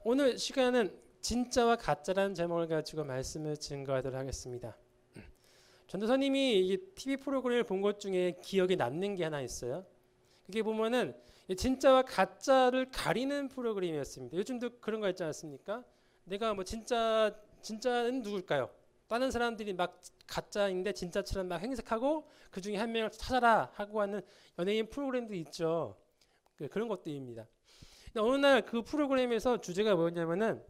오늘 시간은 진짜와 가짜라는 제목을 가지고 말씀을 증거하도록 하겠습니다. 전도사님이 이 TV 프로그램을 본 것 중에 기억에 남는 게 하나 있어요. 그게 보면은 진짜와 가짜를 가리는 프로그램이었습니다. 요즘도 그런 거 있지 않습니까? 내가 뭐 진짜는 누굴까요? 다른 사람들이 막 가짜인데 진짜처럼 막 행색하고 그 중에 한 명을 찾아라 하고 하는 연예인 프로그램도 있죠. 그런 것들입니다. 어느 날 그 프로그램에서 주제가 뭐였냐면은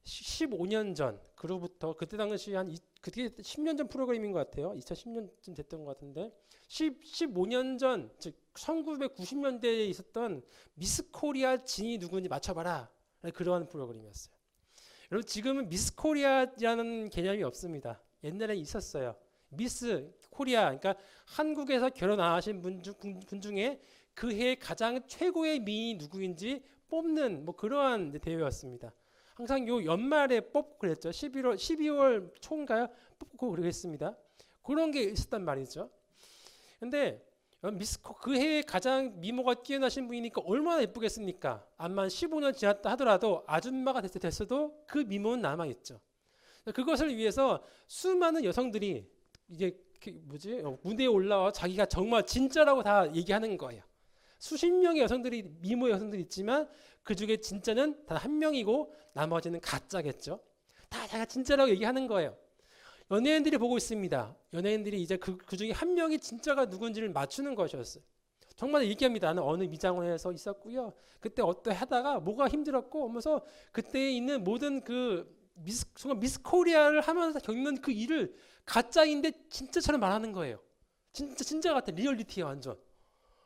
15년 전, 그로부터 그때 당시 그게 10년 전 프로그램인 것 같아요. 2010년쯤 됐던 것 같은데 15년 전, 즉 1990년대에 있었던 미스 코리아 진이 누구인지 맞춰봐라. 그러한 프로그램이었어요. 여러분 지금은 미스 코리아라는 개념이 없습니다. 옛날에 있었어요. 미스 코리아, 그러니까 한국에서 결혼 안 하신 분 중에 그 해 가장 최고의 미인이 누구인지 뽑는 뭐 그러한 대회였습니다. 항상 요 연말에 뽑고 그랬죠. 12월 초인가요? 뽑고 그러겠습니다. 그런 게 있었단 말이죠. 근데 그 해에 가장 미모가 뛰어나신 분이니까 얼마나 예쁘겠습니까? 암만 15년 지났다 하더라도 아줌마가 됐어도 그 미모는 남아있죠. 그것을 위해서 수많은 여성들이 이제 무대에 올라와 자기가 정말 진짜라고 다 얘기하는 거예요. 수십 명의 여성들이 미모 여성들이 있지만 그 중에 진짜는 단 한 명이고 나머지는 가짜겠죠. 다 자기가 진짜라고 얘기하는 거예요. 연예인들이 보고 있습니다. 연예인들이 이제 그 중에 한 명이 진짜가 누군지를 맞추는 것이었어요. 정말 얘기합니다. 나는 어느 미장원에서 있었고요. 그때 어떠 하다가 뭐가 힘들었고 하면서 그때 있는 모든 미스 코리아를 하면서 겪는 그 일을 가짜인데 진짜처럼 말하는 거예요. 진짜 같아. 리얼리티에 완전.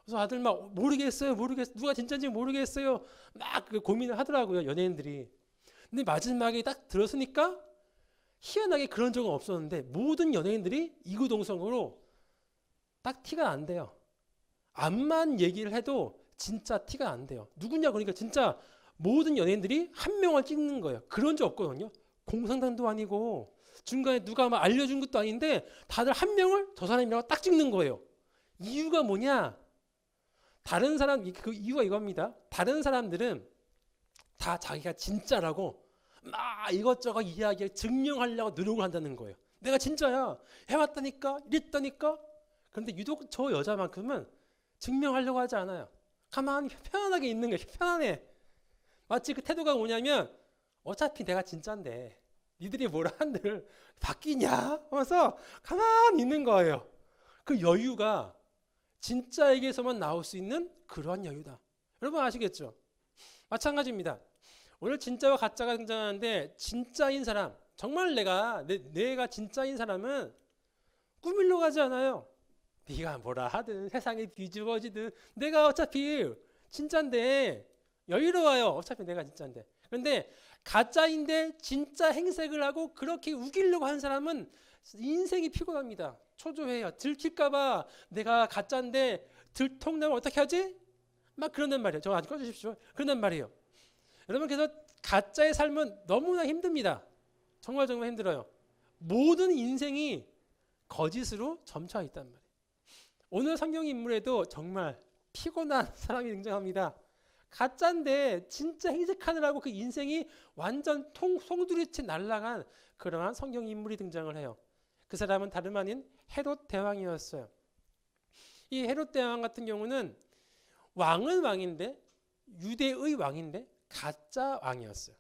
그래서 아들 막 모르겠어요. 누가 진짜인지 모르겠어요. 막 고민을 하더라고요. 연예인들이. 근데 마지막에 딱 들었으니까 희한하게 그런 적은 없었는데 모든 연예인들이 이구동성으로 딱 티가 안 돼요. 암만 얘기를 해도 진짜 티가 안 돼요. 누구냐 그러니까 진짜 모든 연예인들이 한 명을 찍는 거예요. 그런 적 없거든요. 공상당도 아니고 중간에 누가 막 알려준 것도 아닌데 다들 한 명을 저 사람이라고 딱 찍는 거예요. 이유가 뭐냐? 다른 사람 그 이유가 이겁니다. 다른 사람들은 다 자기가 진짜라고 막 이것저것 이야기를 증명하려고 노력을 한다는 거예요. 내가 진짜야. 해왔다니까. 이랬다니까. 그런데 유독 저 여자만큼은 증명하려고 하지 않아요. 가만히 편안하게 있는 거예요. 편안해. 마치 그 태도가 뭐냐면 어차피 내가 진짜인데 니들이 뭐라 한들 바뀌냐? 하면서 가만히 있는 거예요. 그 여유가 진짜에게서만 나올 수 있는 그러한 여유다. 여러분 아시겠죠? 마찬가지입니다. 오늘 진짜와 가짜가 등장하는데 진짜인 사람, 정말 내가 진짜인 사람은 꾸밀려고 하지 않아요. 네가 뭐라 하든 세상이 뒤집어지든 내가 어차피 진짜인데 여유로워요. 어차피 내가 진짜인데. 그런데 가짜인데 진짜 행색을 하고 그렇게 우기려고 하는 사람은 인생이 피곤합니다. 초조해요. 들킬까봐 내가 가짜인데 들통나면 어떻게 하지? 막 그런단 말이에요. 저 아직 꺼주십시오. 그런단 말이에요. 여러분 그래서 가짜의 삶은 너무나 힘듭니다. 정말 힘들어요. 모든 인생이 거짓으로 점쳐 있단 말이에요. 오늘 성경 인물에도 정말 피곤한 사람이 등장합니다. 가짜인데 진짜 행색하느라고 그 인생이 완전 송두리째 날아간 그러한 성경 인물이 등장을 해요. 그 사람은 다름 아닌 헤롯 대왕이었어요. 이 헤롯 대왕 같은 경우는 왕은 왕인데 유대의 왕인데 가짜 왕이었어요.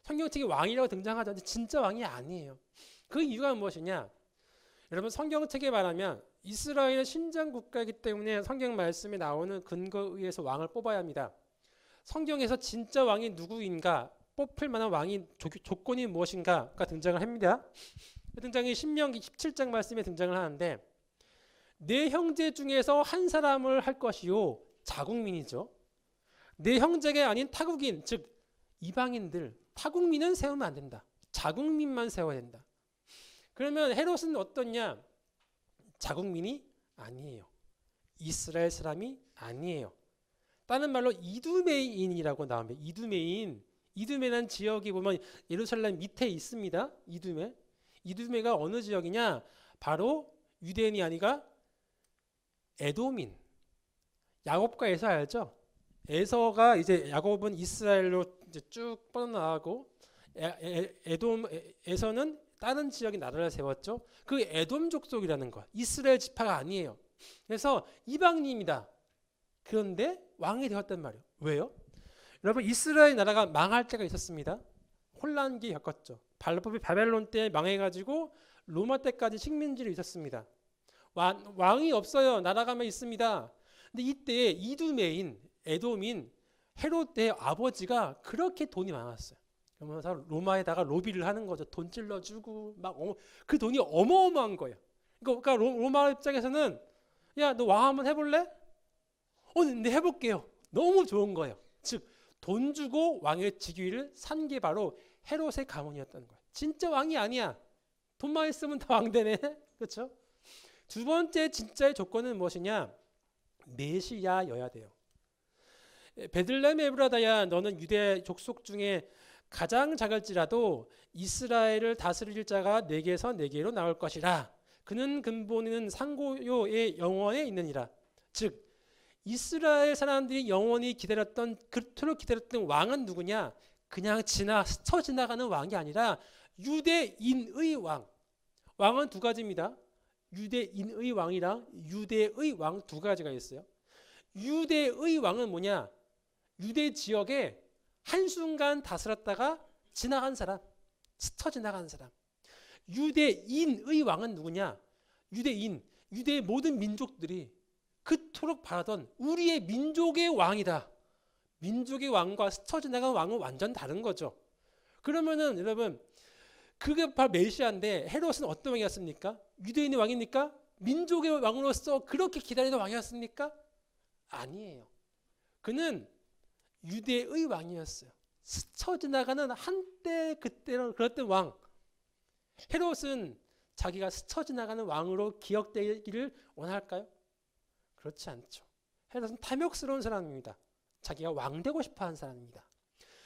성경책에 왕이라고 등장하던데 진짜 왕이 아니에요. 그 이유가 무엇이냐? 여러분 성경책에 말하면 이스라엘은 신장 국가이기 때문에 성경 말씀에 나오는 근거에 의해서 왕을 뽑아야 합니다. 성경에서 진짜 왕이 누구인가, 뽑힐 만한 왕이 조건이 무엇인가가 등장을 합니다. 그 등장이 신명기 17장 말씀에 등장을 하는데 내 형제 중에서 한 사람을 할 것이요, 자국민이죠. 내 형제가 아닌 타국인, 즉 이방인들, 타국민은 세우면 안 된다. 자국민만 세워야 된다. 그러면 헤롯은 어떻냐? 자국민이 아니에요. 이스라엘 사람이 아니에요. 다른 말로 이두메인이라고 나옵니다. 이두메라는 지역이 보면 예루살렘 밑에 있습니다. 이두메가 어느 지역이냐? 바로 유대인이 아니라 에돔인. 야곱과 에서 알죠? 에서가 이제 야곱은 이스라엘로 이제 쭉 뻗어나가고 에돔에서는 다른 지역의 나라를 세웠죠. 그 에돔 족속이라는 거 이스라엘 지파가 아니에요. 그래서 이방인입니다. 그런데 왕이 되었단 말이에요. 왜요? 여러분 이스라엘 나라가 망할 때가 있었습니다. 혼란기 겪었죠. 바벨론 때 망해가지고 로마 때까지 식민지로 있었습니다. 왕이 없어요. 나라가만 있습니다. 근데 이때 이두메인 에돔인 헤롯의 아버지가 그렇게 돈이 많았어요. 그러면서 로마에다가 로비를 하는 거죠. 돈 찔러주고 막 그 돈이 어마어마한 거예요. 그러니까 로마 입장에서는 야, 너 왕 한번 해볼래? 네 해볼게요. 너무 좋은 거예요. 즉 돈 주고 왕의 직위를 산 게 바로 헤롯의 가문이었다는 거예요. 진짜 왕이 아니야. 돈만 있으면 다 왕 되네. 그렇죠? 두 번째 진짜의 조건은 무엇이냐? 메시아여야 돼요. 베들레헴 에브라다야 너는 유대 족속 중에 가장 작을지라도 이스라엘을 다스릴 자가 내게서 내게로 나올 것이라. 그는 근본은 상고요의 영원에 있느니라. 즉 이스라엘 사람들이 영원히 기다렸던 그토록 기다렸던 왕은 누구냐? 그냥 스쳐 지나가는 왕이 아니라 유대인의 왕. 왕은 두 가지입니다. 유대인의 왕이랑 유대의 왕 두 가지가 있어요. 유대의 왕은 뭐냐? 유대 지역에 한순간 다스렸다가 지나간 사람, 스쳐 지나간 사람. 유대인의 왕은 누구냐? 유대의 모든 민족들이 그토록 바라던 우리의 민족의 왕이다. 민족의 왕과 스쳐 지나간 왕은 완전 다른 거죠. 그러면은 여러분 그게 바로 메시아인데 헤롯은 어떤 왕이었습니까? 유대인의 왕입니까? 민족의 왕으로서 그렇게 기다리던 왕이었습니까? 아니에요. 그는 유대의 왕이었어요. 스쳐 지나가는 한때 그때로 그랬던 왕. 헤롯은 자기가 스쳐 지나가는 왕으로 기억되기를 원할까요? 그렇지 않죠. 헤롯은 탐욕스러운 사람입니다. 자기가 왕 되고 싶어하는 사람입니다.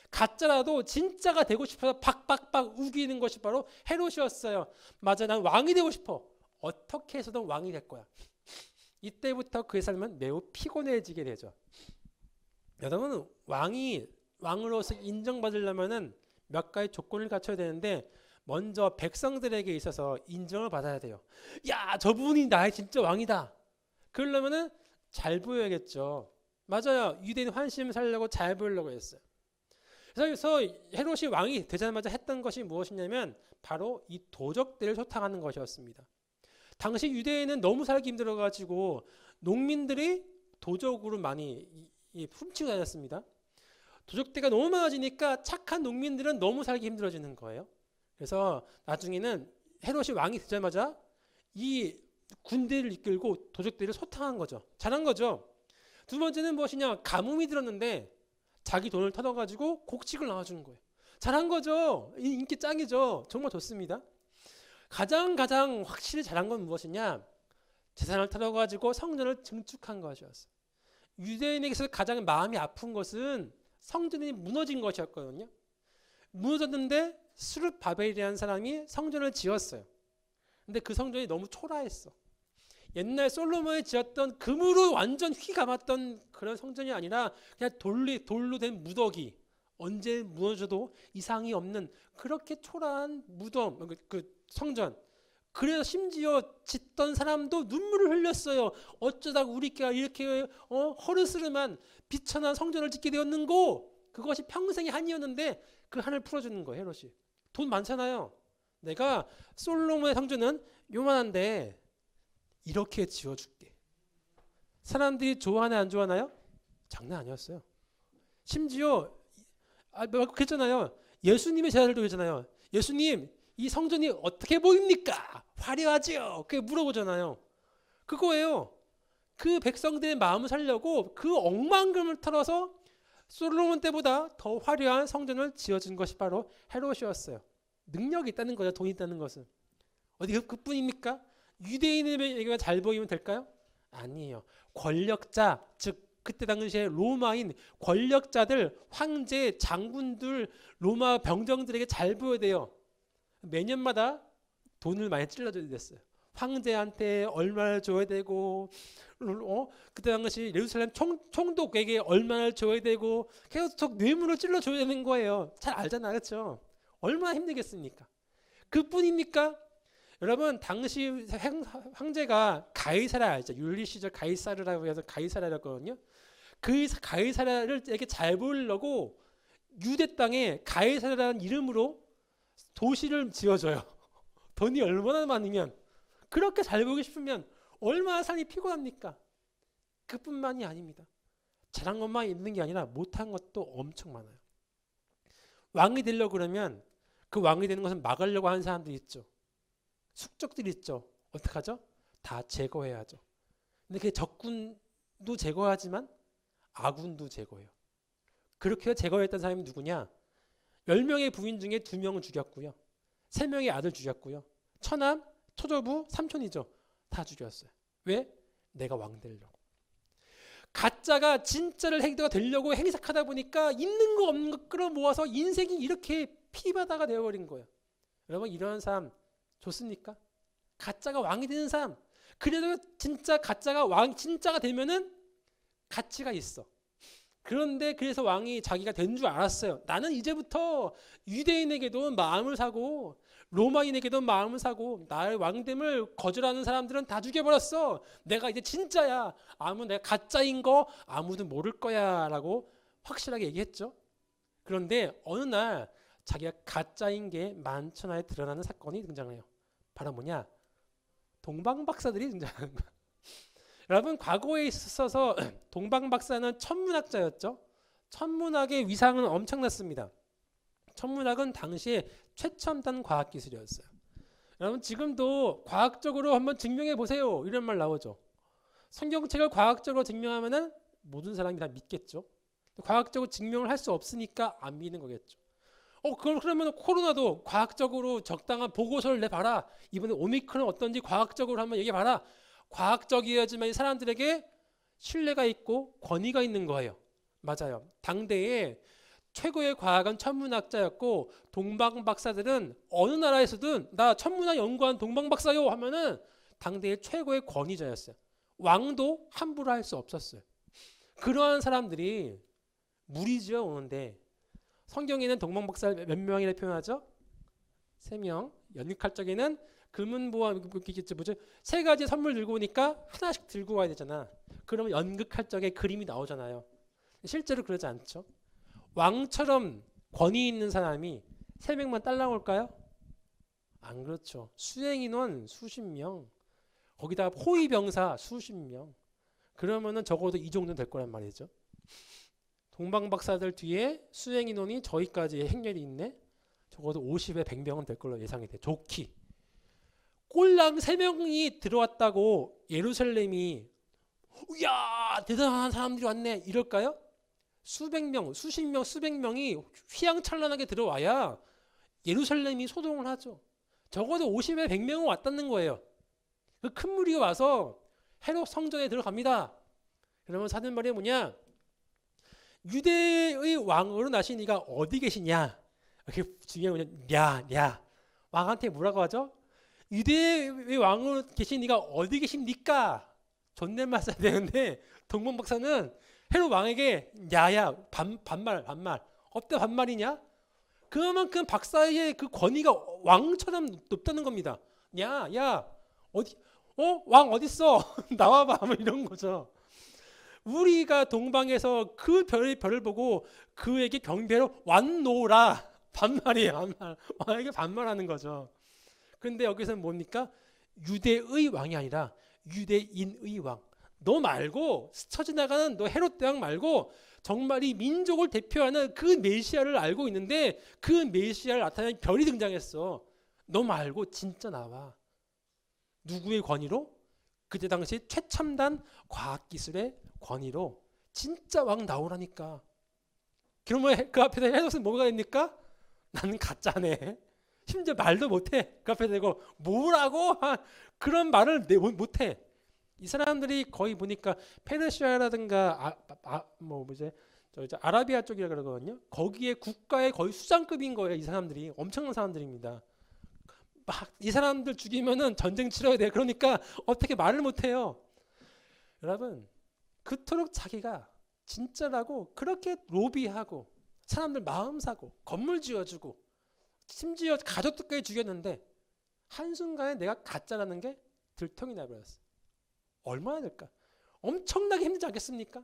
가짜라도 진짜가 되고 싶어서 박박박 우기는 것이 바로 헤롯이었어요. 맞아, 난 왕이 되고 싶어. 어떻게 해서든 왕이 될 거야. 이때부터 그의 삶은 매우 피곤해지게 되죠. 여러분 왕으로서 인정받으려면은 몇 가지 조건을 갖춰야 되는데 먼저 백성들에게 있어서 인정을 받아야 돼요. 야, 저분이 나의 진짜 왕이다. 그러려면은 잘 보여야겠죠. 맞아요. 유대인 환심 살려고 잘 보이려고 했어요. 그래서 헤롯이 왕이 되자마자 했던 것이 무엇이냐면 바로 이 도적들을 소탕하는 것이었습니다. 당시 유대인은 너무 살기 힘들어가지고 농민들이 도적으로 많이 훔치고 다녔습니다. 도적대가 너무 많아지니까 착한 농민들은 너무 살기 힘들어지는 거예요. 그래서 나중에는 헤롯이 왕이 되자마자 이 군대를 이끌고 도적들을 소탕한 거죠. 잘한 거죠. 두 번째는 무엇이냐? 가뭄이 들었는데 자기 돈을 털어가지고 곡식을 나눠주는 거예요. 잘한 거죠. 인기 짱이죠. 정말 좋습니다. 가장 확실히 잘한 건 무엇이냐? 재산을 털어가지고 성전을 증축한 것이었어요. 유대인에게서 가장 마음이 아픈 것은 성전이 무너진 것이었거든요. 무너졌는데 스룹바벨이라는 사람이 성전을 지었어요. 근데 그 성전이 너무 초라했어. 옛날 솔로몬이 지었던 금으로 완전 휘감았던 그런 성전이 아니라 그냥 돌로 된 무더기, 언제 무너져도 이상이 없는 그렇게 초라한 무덤, 그 성전. 그래서 심지어 짓던 사람도 눈물을 흘렸어요. 어쩌다 우리가 이렇게 허르스름한 비천한 성전을 짓게 되었는고. 그것이 평생의 한이었는데 그 한을 풀어주는 거예요. 헤롯이. 돈 많잖아요. 내가 솔로몬의 성전은 요만한데 이렇게 지어줄게. 사람들이 좋아하나 안 좋아하나요? 장난 아니었어요. 심지어 그랬잖아요. 예수님의 제자들도 그랬잖아요. 예수님, 이 성전이 어떻게 보입니까? 화려하지요? 그게 물어보잖아요. 그거예요. 그 백성들의 마음을 살려고 그 억만금을 털어서 솔로몬 때보다 더 화려한 성전을 지어준 것이 바로 헤롯이었어요. 능력이 있다는 거죠. 돈이 있다는 것은. 어디 그뿐입니까? 유대인에게만 잘 보이면 될까요? 아니에요. 권력자, 즉 그때 당시에 로마인 권력자들, 황제, 장군들, 로마 병정들에게 잘 보여야 돼요. 매년마다 돈을 많이 찔러줘야 됐어요. 황제한테 얼마를 줘야 되고, 그때 당시 예루살렘 총독에게 얼마를 줘야 되고 계속 뇌물을 찔러 줘야 되는 거예요. 잘 알잖아, 그렇죠? 얼마나 힘들겠습니까? 그뿐입니까? 여러분, 당시 황제가 가이사랴 알죠? 율리 시절 가이사르라고 해서 가이사랴였거든요. 그 가이사랴를 이렇게 잘 보이려고 유대 땅에 가이사랴라는 이름으로 도시를 지어줘요. 돈이 얼마나 많으면, 그렇게 잘 보이고 싶으면 얼마나 삶이 피곤합니까? 그뿐만이 아닙니다. 잘한 것만 있는 게 아니라 못한 것도 엄청 많아요. 왕이 되려고 그러면 그 왕이 되는 것을 막으려고 하는 사람들이 있죠. 숙적들이 있죠. 어떡하죠? 다 제거해야죠. 근데 그 적군도 제거하지만 아군도 제거해요. 그렇게 제거했던 사람이 누구냐? 10명의 부인 중에 2명을 죽였고요. 3명의 아들 죽였고요. 처남, 처조부, 삼촌이죠. 다 죽였어요. 왜? 내가 왕 되려고. 가짜가 진짜를 되려고 행색하다 보니까 있는 거 없는 거 끌어모아서 인생이 이렇게 피바다가 되어버린 거예요. 여러분, 이런 사람 좋습니까? 가짜가 왕이 되는 사람. 그래도 진짜 가짜가 진짜가 되면은 가치가 있어. 그런데 그래서 왕이 자기가 된 줄 알았어요. 나는 이제부터 유대인에게도 마음을 사고 로마인에게도 마음을 사고 나의 왕됨을 거절하는 사람들은 다 죽여버렸어. 내가 이제 진짜야. 내가 가짜인 거 아무도 모를 거야 라고 확실하게 얘기했죠. 그런데 어느 날 자기가 가짜인 게 만천하에 드러나는 사건이 등장해요. 바로 뭐냐? 동방박사들이 등장하는 거야. 여러분, 과거에 있어서 동방박사는 천문학자였죠. 천문학의 위상은 엄청났습니다. 천문학은 당시에 최첨단 과학기술이었어요. 여러분, 지금도 과학적으로 한번 증명해 보세요 이런 말 나오죠. 성경책을 과학적으로 증명하면은 모든 사람이 다 믿겠죠. 과학적으로 증명을 할 수 없으니까 안 믿는 거겠죠. 그러면 코로나도 과학적으로 적당한 보고서를 내봐라. 이번에 오미크론 어떤지 과학적으로 한번 얘기해봐라. 과학적이어야지만 이 사람들에게 신뢰가 있고 권위가 있는 거예요. 맞아요. 당대에 최고의 과학은 천문학자였고 동방박사들은 어느 나라에서든 나 천문학 연구한 동방박사요 하면은 당대의 최고의 권위자였어요. 왕도 함부로 할 수 없었어요. 그러한 사람들이 무리지어 오는데 성경에는 동방박사 몇 명이라 표현하죠? 3명. 연극할 적에는 금은보화 뭐죠? 3가지 선물 들고 오니까 하나씩 들고 와야 되잖아. 그러면 연극할 적에 그림이 나오잖아요. 실제로 그러지 않죠. 왕처럼 권위 있는 사람이 3명만 딸 나올까요? 안 그렇죠. 수행인원 수십 명, 거기다 호위병사 수십 명. 그러면은 적어도 이 정도는 될 거란 말이죠. 동방박사들 뒤에 수행인원이 저희까지 행렬이 있네. 적어도 50에 100명은 될 걸로 예상이 돼. 좋기. 꼴랑 3명이 들어왔다고 예루살렘이 야 대단한 사람들이 왔네 이럴까요? 수백 명, 수십 명, 수백 명이 휘황찬란하게 들어와야 예루살렘이 소동을 하죠. 적어도 50에 100명은 왔다는 거예요. 그 큰 무리가 와서 헤롯 성전에 들어갑니다. 그러면 하는 말이 뭐냐? 유대의 왕으로 나신 이가 어디 계시냐? 이렇게 중요한 거냐? 야. 왕한테 뭐라고 하죠? 유대의 왕으로 계신 이가 어디 계십니까? 존댓말 써야 되는데 동방박사는 헤롯 왕에게 야야 반말. 어때 반말이냐? 그만큼 박사의 그 권위가 왕처럼 높다는 겁니다. 야 어디 왕 어딨어? 나와봐 뭐 이런 거죠. 우리가 동방에서 그 별을 보고 그에게 경배로 왔노라 반말이에요. 반말. 왕에게 반말하는 거죠. 그런데 여기서는 뭡니까? 유대의 왕이 아니라 유대인의 왕. 너 말고 스쳐 지나가는 너 헤롯 대왕 말고 정말 이 민족을 대표하는 그 메시아를 알고 있는데 그 메시아를 나타내는 별이 등장했어. 너 말고 진짜 나와. 누구의 권위로? 그때 당시 최첨단 과학기술의 권위로 진짜 왕 나오라니까. 그러면 그 앞에서 헤롯은 뭐가 됩니까? 나는 가짜네. 심지어 말도 못해. 그 앞에 대고 뭐라고? 그런 말을 못해. 이 사람들이 거의 보니까 페르시아라든가 아라비아 쪽이라 그러거든요. 거기에 국가의 거의 수장급인 거예요. 이 사람들이 엄청난 사람들입니다. 막 이 사람들 죽이면은 전쟁 치러야 돼. 그러니까 어떻게 말을 못 해요. 여러분, 그토록 자기가 진짜라고 그렇게 로비하고 사람들 마음 사고 건물 지어주고 심지어 가족들까지 죽였는데 한순간에 내가 가짜라는 게 들통이 나버렸어. 얼마나 될까? 엄청나게 힘들지 않겠습니까?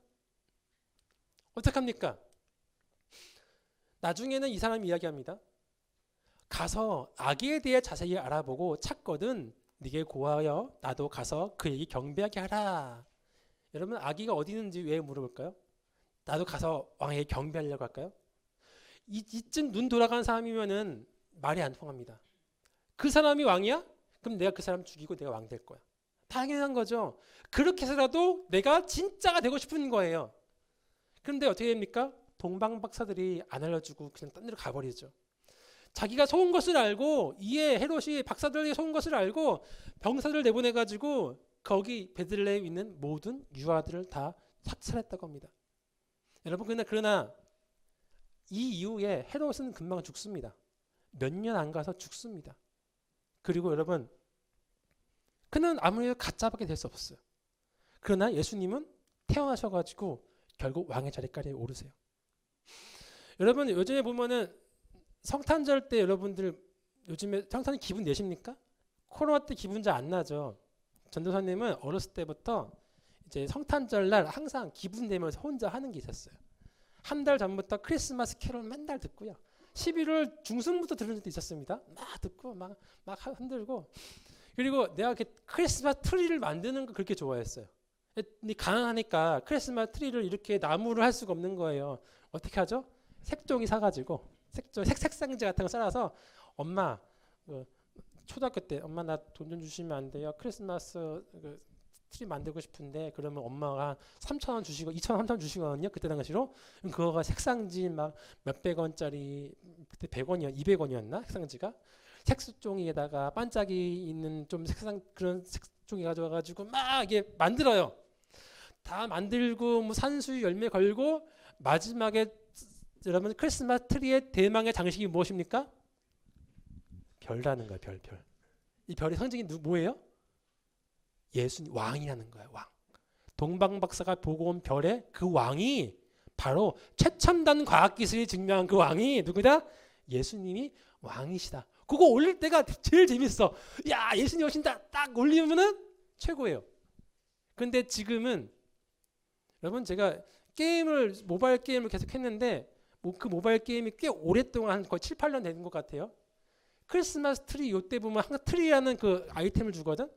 어떡합니까? 나중에는 이 사람이 이야기합니다. 가서 아기에 대해 자세히 알아보고 찾거든 네게 고하여 나도 가서 그에게 경배하게 하라. 여러분, 아기가 어디 있는지 왜 물어볼까요? 나도 가서 왕에게 경배하려고 할까요? 이쯤 눈 돌아간 사람이면은 말이 안 통합니다. 그 사람이 왕이야? 그럼 내가 그 사람 죽이고 내가 왕 될 거야. 당연한 거죠. 그렇게 해서라도 내가 진짜가 되고 싶은 거예요. 그런데 어떻게 됩니까? 동방박사들이 안 알려주고 그냥 딴 데로 가버리죠. 자기가 속은 것을 알고 이에 헤롯이 박사들에게 속은 것을 알고 병사들을 내보내가지고 거기 베들레헴에 있는 모든 유아들을 다 삭살했다고 합니다. 여러분, 그러나 이 이후에 헤롯은 금방 죽습니다. 몇 년 안 가서 죽습니다. 그리고 여러분, 그는 아무래도 가짜밖에 될 수 없어요. 그러나 예수님은 태어나셔가지고 결국 왕의 자리까지 오르세요. 여러분, 요즘에 보면은 성탄절 때 여러분들 요즘에 성탄 기분 내십니까? 코로나 때 기분 잘 안 나죠. 전도사님은 어렸을 때부터 이제 성탄절 날 항상 기분 내면서 혼자 하는 게 있었어요. 한 달 전부터 크리스마스 캐롤 맨날 듣고요. 11월 중순부터 들은 적도 있었습니다. 막 듣고 막 흔들고, 그리고 내가 이렇게 크리스마스 트리를 만드는 거 그렇게 좋아했어요. 근데 가난하니까 크리스마스 트리를 이렇게 나무를 할 수가 없는 거예요. 어떻게 하죠? 색종이 사가지고 색상지 같은 거 쌓아서 엄마 초등학교 때 엄마 나 돈 좀 주시면 안 돼요? 크리스마스 트리 만들고 싶은데. 그러면 엄마가 3,000원 주시고 2,000원 3,000원 주시거든요. 그때 당시로. 그거가 색상지 막 몇백 원짜리, 그때 100원이었 200원이었나 색상지가, 색종이에다가 반짝이 있는 좀 색상 그런 색종이 가져와가지고 막 이게 만들어요. 다 만들고 뭐 산수유 열매 걸고 마지막에 여러분 크리스마스 트리의 대망의 장식이 무엇입니까? 별라는 거야. 별. 이 별의 상징이 뭐예요? 예수님 왕이라는 거예요. 왕. 동방박사가 보고 온 별의 그 왕이 바로 최첨단 과학기술이 증명한 그 왕이 누구다? 예수님이 왕이시다. 그거 올릴 때가 제일 재밌어. 야, 예수님 오신다. 딱 올리면은 최고예요. 근데 지금은 여러분, 제가 모바일 게임을 계속 했는데 그 모바일 게임이 꽤 오랫동안 거의 7, 8년 되는 것 같아요. 크리스마스 트리 요때 보면 항상 트리라는 그 아이템을 주거든.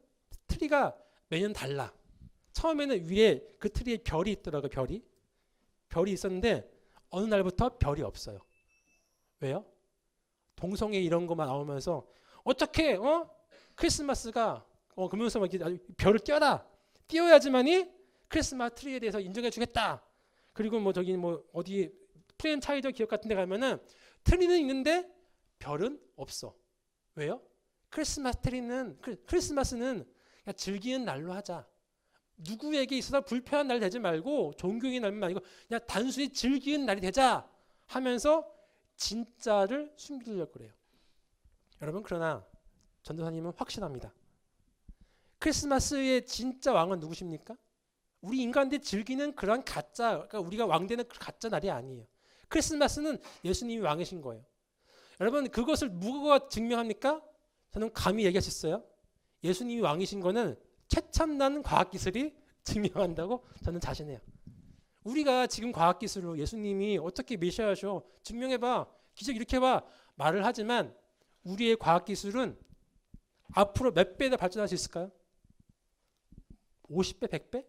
트리가 매년 달라. 처음에는 위에 그 트리에 별이 있더라고요. 별이 있었는데 어느 날부터 별이 없어요. 왜요? 동성애 이런 거만 나오면서 어떻게 크리스마스가 그러면서 막 별을 띄워야지만이 크리스마스 트리에 대해서 인정해 주겠다. 그리고 뭐 저기 뭐 어디 프랜차이즈 기업 같은 데 가면은 트리는 있는데 별은 없어. 왜요? 크리스마스는 그냥 즐기는 날로 하자. 누구에게 있어서 불편한 날 되지 말고 종교의 날만 아니고 그냥 단순히 즐기는 날이 되자 하면서 진짜를 숨기려고 그래요. 여러분, 그러나 전도사님은 확신합니다. 크리스마스의 진짜 왕은 누구십니까? 우리 인간들이 즐기는 그런 가짜, 그러니까 우리가 왕되는 그 가짜 날이 아니에요. 크리스마스는 예수님이 왕이신 거예요. 여러분, 그것을 누가 증명합니까? 저는 감히 얘기할 수 있어요. 예수님이 왕이신 거는 최첨단 과학기술이 증명한다고 저는 자신해요. 우리가 지금 과학기술로 예수님이 어떻게 메시아셔 증명해봐, 기적 일으켜봐 말을 하지만 우리의 과학기술은 앞으로 몇 배 더 발전할 수 있을까요? 50배, 100배?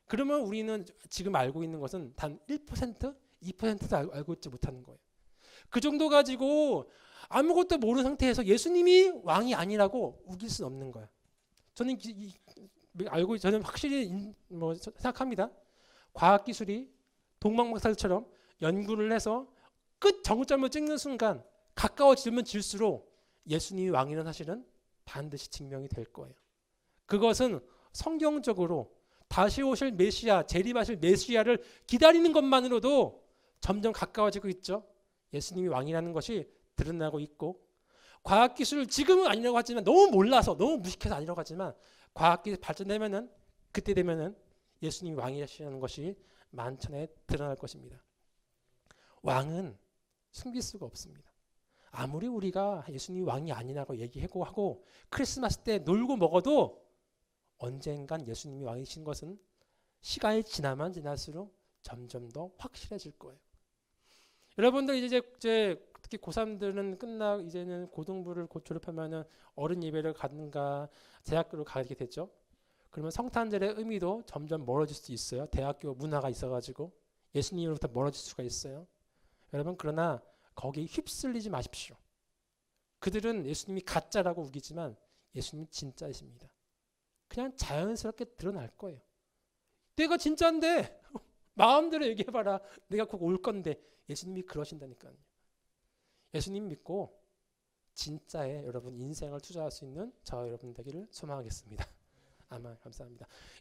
그러면 우리는 지금 알고 있는 것은 단 1%, 2%도 알고 있지 못하는 거예요. 그 정도 가지고 아무것도 모르는 상태에서 예수님이 왕이 아니라고 우길 수는 없는 거예요. 저는 저는 확실히 생각합니다. 과학기술이 동방박사들처럼 연구를 해서 끝 정점을 찍는 순간 가까워지면 질수록 예수님이 왕이라는 사실은 반드시 증명이 될 거예요. 그것은 성경적으로 다시 오실 메시아, 재림하실 메시아를 기다리는 것만으로도 점점 가까워지고 있죠. 예수님이 왕이라는 것이 드러나고 있고, 과학기술 지금은 아니라고 하지만 너무 몰라서 너무 무식해서 아니라고 하지만 과학기술 발전되면은 그때 되면은 예수님이 왕이시라는 것이 만천에 드러날 것입니다. 왕은 숨길 수가 없습니다. 아무리 우리가 예수님이 왕이 아니라고 얘기하고 크리스마스 때 놀고 먹어도 언젠간 예수님이 왕이신 것은 시간이 지나면 지날수록 점점 더 확실해질 거예요. 여러분들 이제 특히 고3들은 이제는 고등부를 곧 졸업하면은 어른 예배를 가든가 대학교를 가게 되죠. 그러면 성탄절의 의미도 점점 멀어질 수 있어요. 대학교 문화가 있어가지고 예수님으로부터 멀어질 수가 있어요. 여러분 그러나 거기에 휩쓸리지 마십시오. 그들은 예수님이 가짜라고 우기지만 예수님이 진짜이십니다. 그냥 자연스럽게 드러날 거예요. 내가 진짜인데 마음대로 얘기해봐라. 내가 곧 올 건데 예수님이 그러신다니까요. 예수님 믿고 진짜에 여러분 인생을 투자할 수 있는 저와 여러분 되기를 소망하겠습니다. 아멘. 감사합니다.